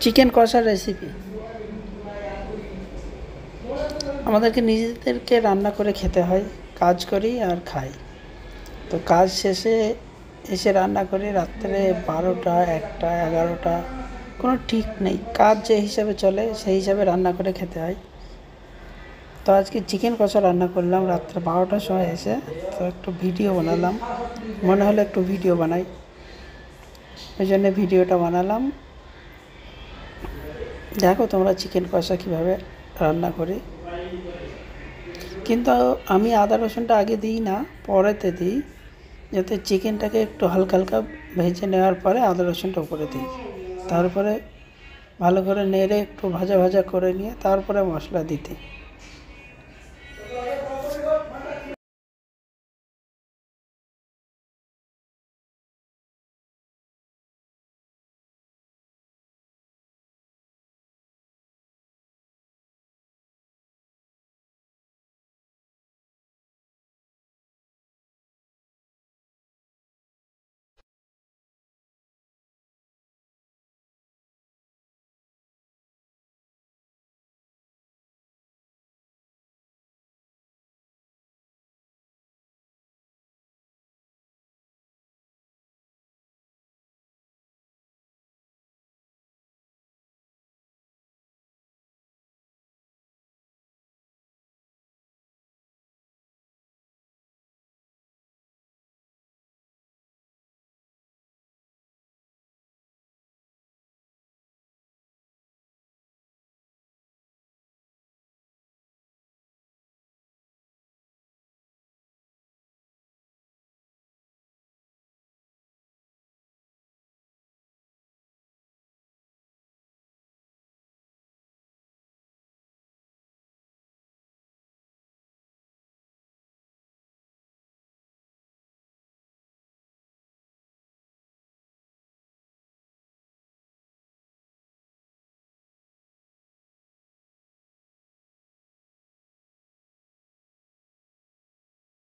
Chicken কষার recipe. আমাদেরকে নিজেদেরকে রান্না করে খেতে হয়, কাজ করি আর খাই। তো কাজ শেষে এসে রান্না করি রাত্রে 12টা, 1টা, 11টা, কোনো ঠিক নেই। কাজ যে হিসাবে চলে সেই হিসাবে রান্না করে খেতে হয়। তো আজকে চিকেন কষা রান্না করলাম রাত্রে 12টার সময় এসে। তো একটু ভিডিও বানালাম, মনে হলো একটু ভিডিও বানাই, ওই জন্য ভিডিওটা বানালাম। দেখো তোমরা চিকেন কষা কীভাবে রান্না করি। কিন্তু আমি আদা রসুনটা আগে দিই না, পরেতে দিই, যাতে চিকেনটাকে একটু হালকা হালকা ভেজে নেওয়ার পরে আদা রসুনটা উপরে দিই। তারপরে ভালো করে নেড়ে একটু ভাজা ভাজা করে নিয়ে তারপরে মশলা দিতে।